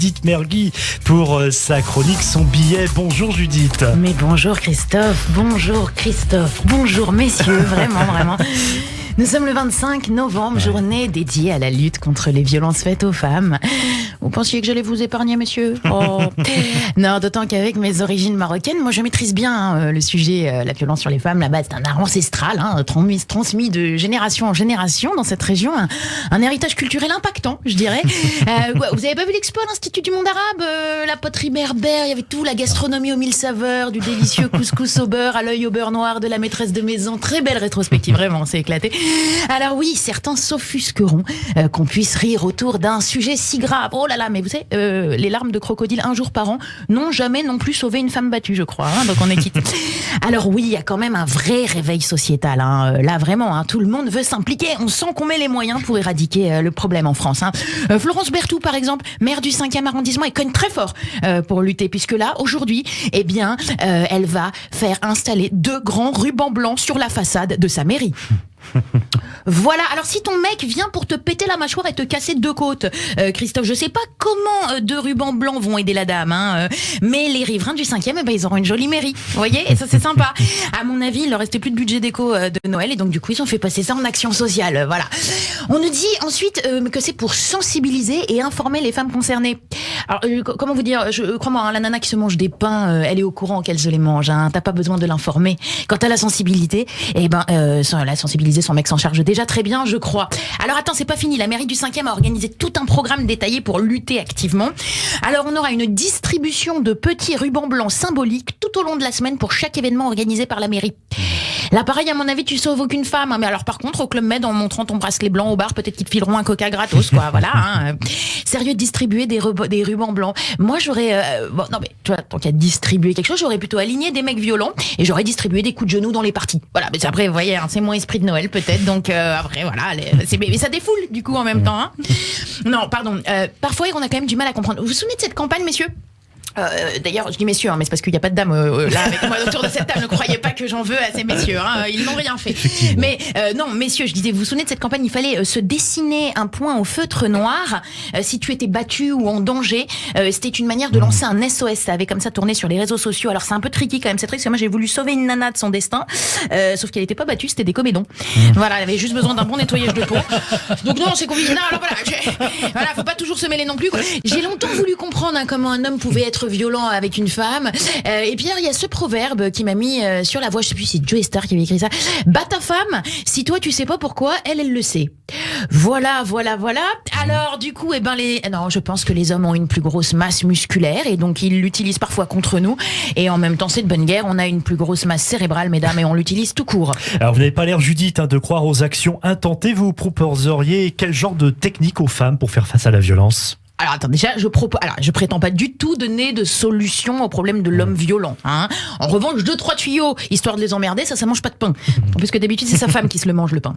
Judith Mergui pour sa chronique Son billet. Bonjour Judith. Mais bonjour Christophe, bonjour messieurs, vraiment. Nous sommes le 25 novembre, journée dédiée à la lutte contre les violences faites aux femmes. Vous pensiez que j'allais vous épargner, messieurs ? Non, d'autant qu'avec mes origines marocaines, moi je maîtrise bien le sujet, la violence sur les femmes. Là-bas, c'est un art ancestral, transmis de génération en génération dans cette région. Un héritage culturel impactant, je dirais. Vous avez pas vu l'expo à l'Institut du monde arabe, la poterie berbère, il y avait tout, la gastronomie aux 1000 saveurs, du délicieux couscous au beurre, à l'œil au beurre noir, de la maîtresse de maison. Très belle rétrospective, vraiment, c'est éclaté. Alors oui, certains s'offusqueront qu'on puisse rire autour d'un sujet si grave. Oh là là, mais vous savez, les larmes de crocodile un jour par an n'ont jamais non plus sauvé une femme battue, je crois. Donc on est quitte. Alors oui, il y a quand même un vrai réveil sociétal. Là vraiment, tout le monde veut s'impliquer. On sent qu'on met les moyens pour éradiquer le problème en France. Florence Berthoud, par exemple, maire du 5e arrondissement, elle cogne très fort pour lutter, puisque là, aujourd'hui, elle va faire installer 2 grands rubans blancs sur la façade de sa mairie. Voilà, alors si ton mec vient pour te péter la mâchoire et te casser 2 côtes, Christophe, je sais pas comment 2 rubans blancs vont aider la dame, mais les riverains du 5e, ils auront une jolie mairie, vous voyez, et ça c'est sympa. À mon avis, il leur restait plus de budget déco de Noël, et donc du coup ils ont fait passer ça en action sociale, voilà. On nous dit ensuite que c'est pour sensibiliser et informer les femmes concernées. Alors, comment vous dire, crois-moi, la nana qui se mange des pains, elle est au courant qu'elle se les mange, t'as pas besoin de l'informer. Quant à la sensibilité, la sensibiliser, son mec s'en charge déjà très bien, je crois. Alors attends, c'est pas fini, la mairie du 5e a organisé tout un programme détaillé pour lutter activement. Alors on aura une distribution de petits rubans blancs symboliques tout au long de la semaine pour chaque événement organisé par la mairie. Là, pareil, à mon avis, tu sauves aucune femme. Mais alors, par contre, au Club Med, en montrant ton bracelet blanc au bar, peut-être qu'ils te fileront un coca gratos, quoi. Voilà. Sérieux, distribuer des rubans blancs. Moi, j'aurais... non, mais tu vois, tant qu'à distribuer quelque chose, j'aurais plutôt aligné des mecs violents et j'aurais distribué des coups de genoux dans les parties. Voilà. Mais après, vous voyez, c'est moins esprit de Noël, peut-être. Donc, après, voilà. Mais ça défoule, du coup, en même temps. Non, pardon. Parfois, on a quand même du mal à comprendre. Vous vous souvenez de cette campagne, messieurs ? D'ailleurs, je dis messieurs, mais c'est parce qu'il n'y a pas de dames là avec moi autour de cette table. Ne croyez pas que j'en veux à ces messieurs, ils n'ont rien fait. Mais non, messieurs, je disais, vous vous souvenez de cette campagne ? Il fallait se dessiner un point au feutre noir si tu étais battu ou en danger. C'était une manière de lancer un SOS. Ça avait comme ça tourné sur les réseaux sociaux. Alors c'est un peu tricky quand même, c'est vrai, parce que moi j'ai voulu sauver une nana de son destin, sauf qu'elle n'était pas battue, c'était des comédons. Voilà, elle avait juste besoin d'un bon nettoyage de peau. Donc non, c'est compliqué. Non, alors voilà, faut pas toujours se mêler non plus, quoi. J'ai longtemps voulu comprendre comment un homme pouvait être violent avec une femme. Et puis il y a ce proverbe qui m'a mis sur la voie, je sais plus si c'est Joe Star qui avait écrit ça. Bats ta femme, si toi tu sais pas pourquoi, elle le sait. Voilà. Alors du coup, non, je pense que les hommes ont une plus grosse masse musculaire et donc ils l'utilisent parfois contre nous. Et en même temps, c'est de bonne guerre. On a une plus grosse masse cérébrale, mesdames, et on l'utilise tout court. Alors vous n'avez pas l'air, Judith, de croire aux actions intentées. Vous proposeriez quel genre de technique aux femmes pour faire face à la violence ? Alors attends, déjà, je prétends pas du tout donner de solution au problème de l'homme violent. En revanche, 2-3 tuyaux, histoire de les emmerder, ça mange pas de pain. En plus que d'habitude, c'est sa femme qui se le mange, le pain.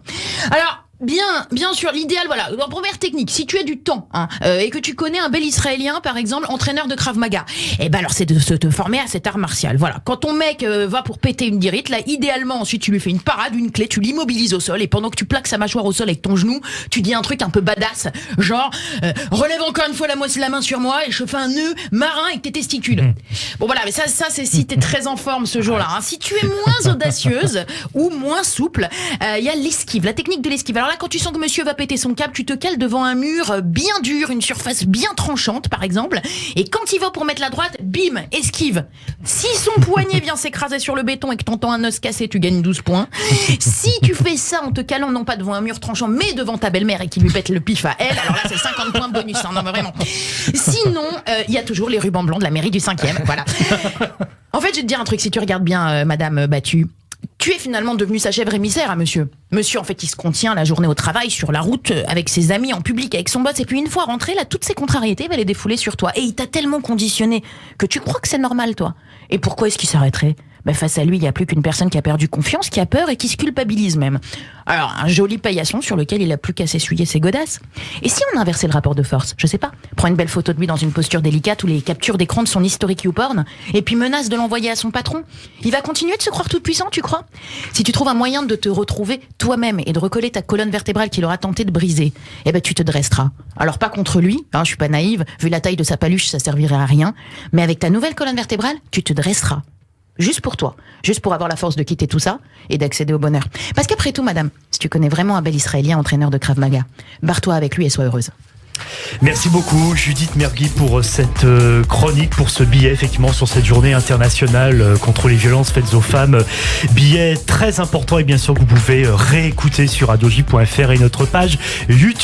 Alors, bien sûr, l'idéal, voilà. En première technique, si tu as du temps, et que tu connais un bel Israélien, par exemple, entraîneur de Krav Maga, alors c'est de te former à cet art martial. Voilà. Quand ton mec va pour péter une dirite, là, idéalement, ensuite, tu lui fais une parade, une clé, tu l'immobilises au sol, et pendant que tu plaques sa mâchoire au sol avec ton genou, tu dis un truc un peu badass, genre, relève encore une fois la main sur moi, et je fais un nœud marin avec tes testicules. Bon, voilà, mais ça, c'est si t'es très en forme ce jour-là. Si tu es moins audacieuse, ou moins souple, il y a l'esquive, la technique de l'esquive. Alors là, quand tu sens que monsieur va péter son câble, tu te cales devant un mur bien dur, une surface bien tranchante, par exemple, et quand il va pour mettre la droite, bim, esquive. Si son poignet vient s'écraser sur le béton et que t'entends un os cassé, tu gagnes 12 points. Si tu fais ça en te calant, non pas devant un mur tranchant, mais devant ta belle-mère et qui lui pète le pif à elle, alors là, c'est 50 points bonus, non, mais vraiment. Sinon, il y a toujours les rubans blancs de la mairie du 5e, voilà. En fait, je vais te dire un truc, si tu regardes bien, madame battue, tu es finalement devenu sa chèvre émissaire à monsieur. Monsieur, en fait, il se contient la journée au travail, sur la route, avec ses amis, en public, avec son boss. Et puis une fois rentré, là, toutes ses contrariétés va les défouler sur toi. Et il t'a tellement conditionné que tu crois que c'est normal, toi. Et pourquoi est-ce qu'il s'arrêterait ? face à lui, il n'y a plus qu'une personne qui a perdu confiance, qui a peur et qui se culpabilise même. Alors, un joli paillasson sur lequel il a plus qu'à s'essuyer ses godasses. Et si on inversait le rapport de force? Je sais pas. Prends une belle photo de lui dans une posture délicate ou les captures d'écran de son historique YouPorn, et puis menace de l'envoyer à son patron. Il va continuer de se croire tout puissant, tu crois? Si tu trouves un moyen de te retrouver toi-même et de recoller ta colonne vertébrale qu'il aura tenté de briser, tu te dresseras. Alors pas contre lui, je suis pas naïve, vu la taille de sa paluche, ça servirait à rien, mais avec ta nouvelle colonne vertébrale, tu te dresseras. Juste pour toi, juste pour avoir la force de quitter tout ça et d'accéder au bonheur. Parce qu'après tout, madame, si tu connais vraiment un bel Israélien entraîneur de Krav Maga, barre-toi avec lui et sois heureuse. Merci beaucoup Judith Mergui pour cette chronique, pour ce billet effectivement sur cette journée internationale contre les violences faites aux femmes. Billet très important et bien sûr que vous pouvez réécouter sur adoji.fr et notre page YouTube.